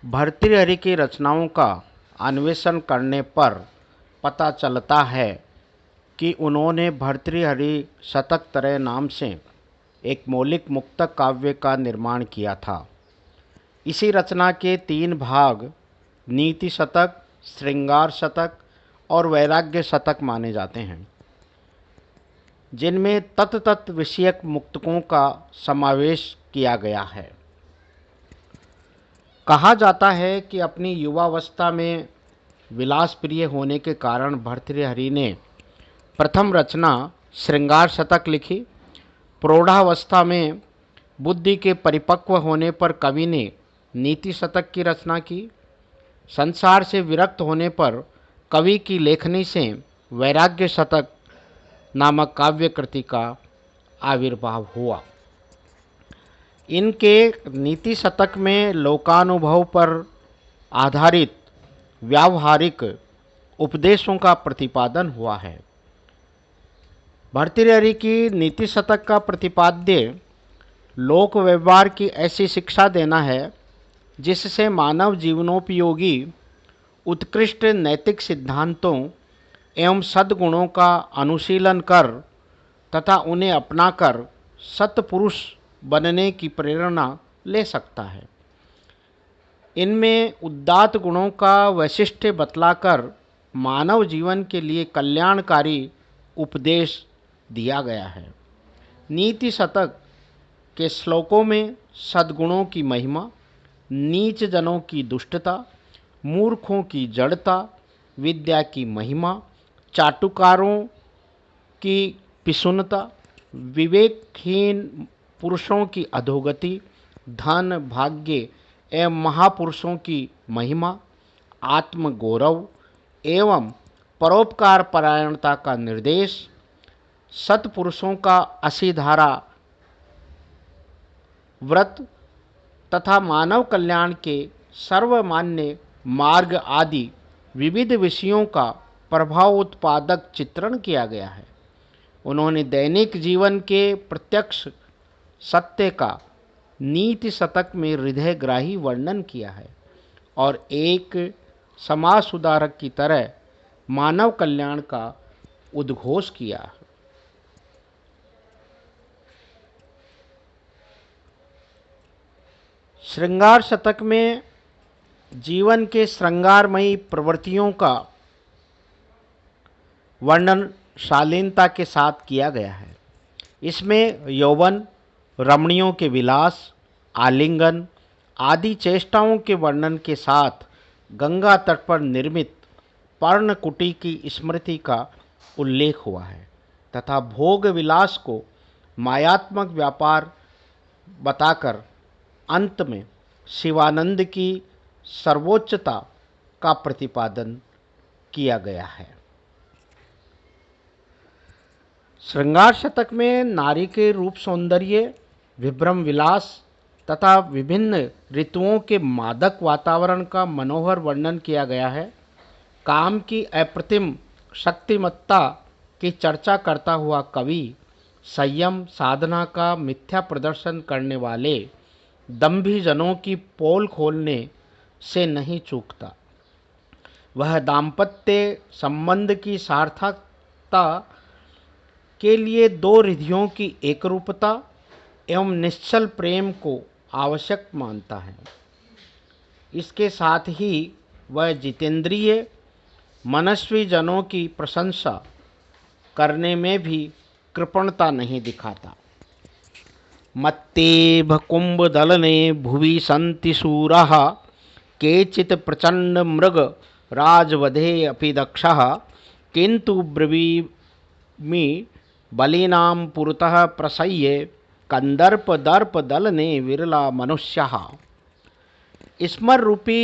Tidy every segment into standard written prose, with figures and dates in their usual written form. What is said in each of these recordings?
भर्तृहरि की रचनाओं का अन्वेषण करने पर पता चलता है कि उन्होंने भर्तृहरि शतक त्रय नाम से एक मौलिक मुक्तक काव्य का निर्माण किया था। इसी रचना के 3 भाग नीति शतक, श्रृंगार शतक और वैराग्य शतक माने जाते हैं, जिनमें तत्त विषयक मुक्तकों का समावेश किया गया है। कहा जाता है कि अपनी युवावस्था में विलास प्रिय होने के कारण भर्तृहरि ने प्रथम रचना श्रृंगार शतक लिखी। प्रौढ़ावस्था में बुद्धि के परिपक्व होने पर कवि ने नीति शतक की रचना की। संसार से विरक्त होने पर कवि की लेखनी से वैराग्य शतक नामक काव्य कृति का आविर्भाव हुआ। इनके नीति शतक में लोकानुभव पर आधारित व्यावहारिक उपदेशों का प्रतिपादन हुआ है। भर्तृहरि की नीति शतक का प्रतिपाद्य लोक व्यवहार की ऐसी शिक्षा देना है जिससे मानव जीवनोपयोगी उत्कृष्ट नैतिक सिद्धांतों एवं सद्गुणों का अनुशीलन कर तथा उन्हें अपनाकर सत्पुरुष बनने की प्रेरणा ले सकता है। इनमें उदात्त गुणों का वैशिष्ट्य बतलाकर मानव जीवन के लिए कल्याणकारी उपदेश दिया गया है। नीति शतक के श्लोकों में सद्गुणों की महिमा, नीच जनों की दुष्टता, मूर्खों की जड़ता, विद्या की महिमा, चाटुकारों की पिशुनता, विवेकहीन पुरुषों की अधोगति, धन भाग्य एवं महापुरुषों की महिमा, आत्मगौरव एवं परोपकार परायणता का निर्देश, सत्पुरुषों का असीधारा व्रत तथा मानव कल्याण के सर्वमान्य मार्ग आदि विविध विषयों का प्रभाव उत्पादक चित्रण किया गया है। उन्होंने दैनिक जीवन के प्रत्यक्ष सत्य का नीति शतक में हृदयग्राही वर्णन किया है और एक समाज सुधारक की तरह मानव कल्याण का उद्घोष किया है। श्रृंगार शतक में जीवन के श्रृंगारमयी प्रवृत्तियों का वर्णन शालीनता के साथ किया गया है। इसमें यौवन, रमणियों के विलास, आलिंगन आदि चेष्टाओं के वर्णन के साथ गंगा तट पर निर्मित पर्णकुटी की स्मृति का उल्लेख हुआ है तथा भोग विलास को मायात्मक व्यापार बताकर अंत में शिवानंद की सर्वोच्चता का प्रतिपादन किया गया है। श्रृंगार शतक में नारी के रूप सौंदर्य, विभ्रम विलास तथा विभिन्न ऋतुओं के मादक वातावरण का मनोहर वर्णन किया गया है। काम की अप्रतिम शक्तिमत्ता की चर्चा करता हुआ कवि संयम साधना का मिथ्या प्रदर्शन करने वाले दंभी जनों की पोल खोलने से नहीं चूकता। वह दाम्पत्य संबंध की सार्थकता के लिए 2 रिधियों की एकरूपता एवं निश्चल प्रेम को आवश्यक मानता है। इसके साथ ही वह जितेंद्रिय मनस्वी जनों की प्रशंसा करने में भी कृपणता नहीं दिखाता। मत्तेभ कुंभदलने भुवि सन्ति शूराः केचित् प्रचंड मृग राजवधे अपि दक्षः किंतु ब्रवीमि बलिनां पुरतः प्रसह्ये कंदर्प दर्प दलने विरला मनुष्यः। स्मर रूपी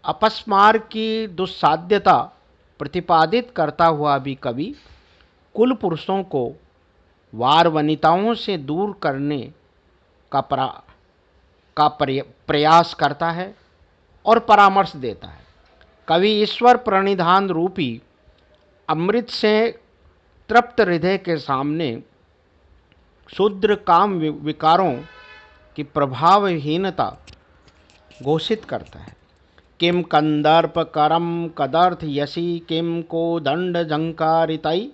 अपस्मार की दुस्साध्यता प्रतिपादित करता हुआ भी कवि कुल पुरुषों को वार वनिताओं से दूर करने का प्रयास करता है और परामर्श देता है। कवि ईश्वर प्रणिधान रूपी अमृत से तृप्त हृदय के सामने क्षुद्र काम विकारों की प्रभावहीनता घोषित करता है। किम कंदर्प करम कदर्थ यसी किम को दंड झंकारितई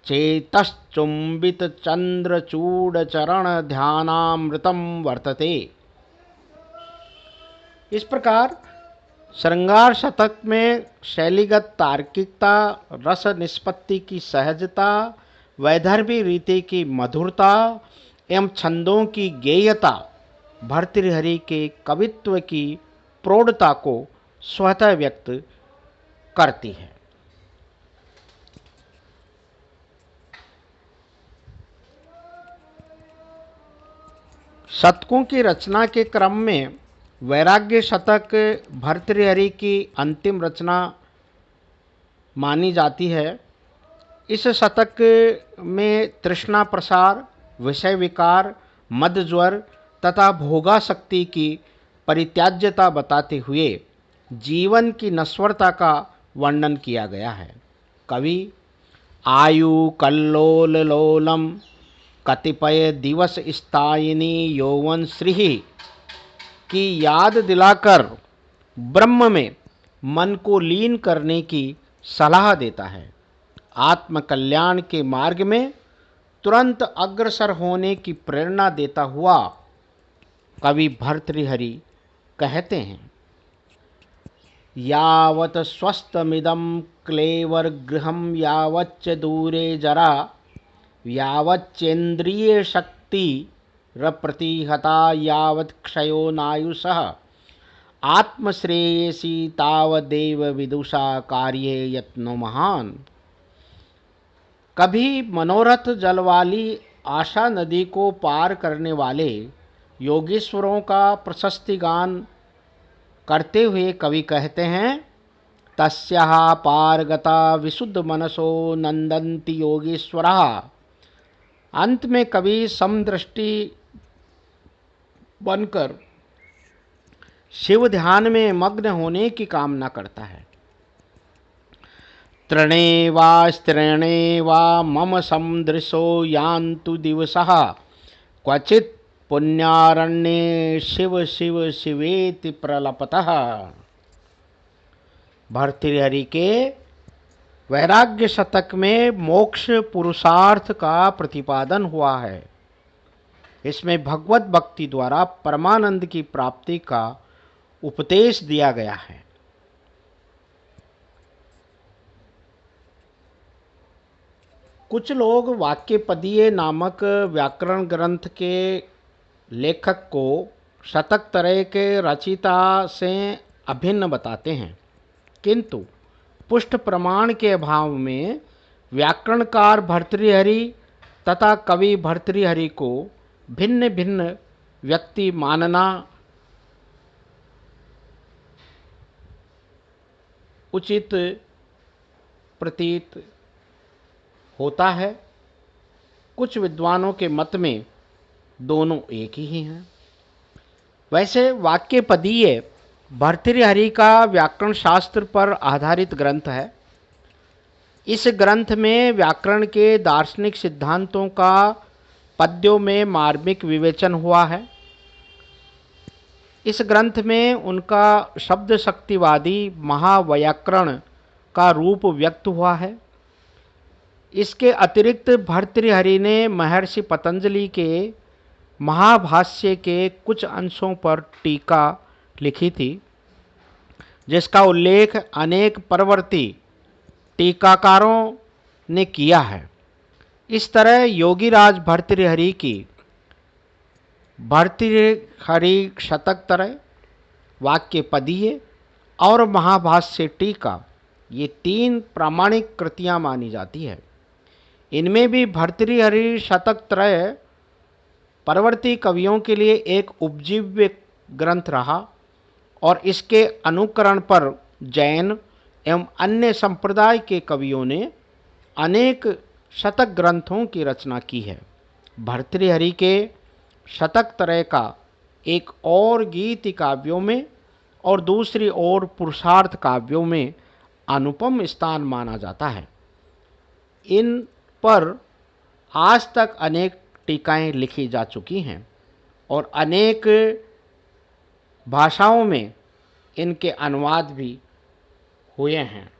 चेतश्चुंबित चंद्र चूड़ चरण ध्यानामृतम वर्तते। इस प्रकार श्रृंगार शतक में शैलीगत तार्किकता, रस निष्पत्ति की सहजता, वैदर्भी रीति की मधुरता एवं छंदों की गेयता भर्तृहरि के कवित्व की प्रौढ़ता को स्वतः व्यक्त करती है। शतकों की रचना के क्रम में वैराग्य शतक भर्तृहरि की अंतिम रचना मानी जाती है। इस शतक में तृष्णा प्रसार, विषय विकार, मद ज्वर तथा भोगासक्ति की परित्याज्यता बताते हुए जीवन की नश्वरता का वर्णन किया गया है। कवि आयु कल्लोल लोलम कतिपय दिवस स्थायिनी यौवन श्री की याद दिलाकर ब्रह्म में मन को लीन करने की सलाह देता है। आत्मकल्याण के मार्ग में तुरंत अग्रसर होने की प्रेरणा देता हुआ कवि भर्तृहरि कहते हैं, यावत् स्वस्थमिदं क्लेवर गृहं यावच्च दूरे जरा यावच्चेन्द्रिय शक्ति रप्रतिहता यावत् क्षयो नायुषः आत्मश्रेयसी तावदेव विदुषा कार्ये यत्नो महान। कभी मनोरथ जल वाली आशा नदी को पार करने वाले योगीश्वरों का प्रशस्ति गान करते हुए कवि कहते हैं, तस्याः पारगता विशुद्ध मनसो नंदन्ति योगीश्वरः। अंत में कवि समदृष्टि बनकर शिव ध्यान में मग्न होने की कामना करता है। तृणे वा स्त्रीणे वा मम समदृशो यान्तु दिवसः क्वचित् पुण्यारण्ये शिव शिव शिवेति प्रलपतः। भर्तृहरि के वैराग्य शतक में मोक्ष पुरुषार्थ का प्रतिपादन हुआ है। इसमें भगवत भक्ति द्वारा परमानंद की प्राप्ति का उपदेश दिया गया है। कुछ लोग वाक्यपदीय नामक व्याकरण ग्रंथ के लेखक को शतक तरह के रचयिता से अभिन्न बताते हैं, किंतु पुष्ट प्रमाण के अभाव में व्याकरणकार भर्तृहरि तथा कवि भर्तृहरि को भिन्न भिन्न व्यक्ति मानना उचित प्रतीत होता है। कुछ विद्वानों के मत में दोनों एक ही हैं। वैसे वाक्यपदीय भर्तृहरि का व्याकरण शास्त्र पर आधारित ग्रंथ है। इस ग्रंथ में व्याकरण के दार्शनिक सिद्धांतों का पद्यों में मार्मिक विवेचन हुआ है। इस ग्रंथ में उनका शब्द शक्तिवादी महाव्याकरण का रूप व्यक्त हुआ है। इसके अतिरिक्त भर्तृहरि ने महर्षि पतंजलि के महाभाष्य के कुछ अंशों पर टीका लिखी थी, जिसका उल्लेख अनेक परवर्ती टीकाकारों ने किया है। इस तरह योगीराज भर्तृहरि की भर्तृहरि शतक त्रय, वाक्यपदीय और महाभाष्य टीका, ये तीन प्रामाणिक कृतियां मानी जाती है। इनमें भी भर्तृहरि शतक त्रय परवर्ती कवियों के लिए एक उपजीव्य ग्रंथ रहा और इसके अनुकरण पर जैन एवं अन्य संप्रदाय के कवियों ने अनेक शतक ग्रंथों की रचना की है। भर्तृहरि के शतक त्रय का एक और गीति काव्यों में और दूसरी ओर पुरुषार्थ काव्यों में अनुपम स्थान माना जाता है। इन पर आज तक अनेक टीकाएं लिखी जा चुकी हैं और अनेक भाषाओं में इनके अनुवाद भी हुए हैं।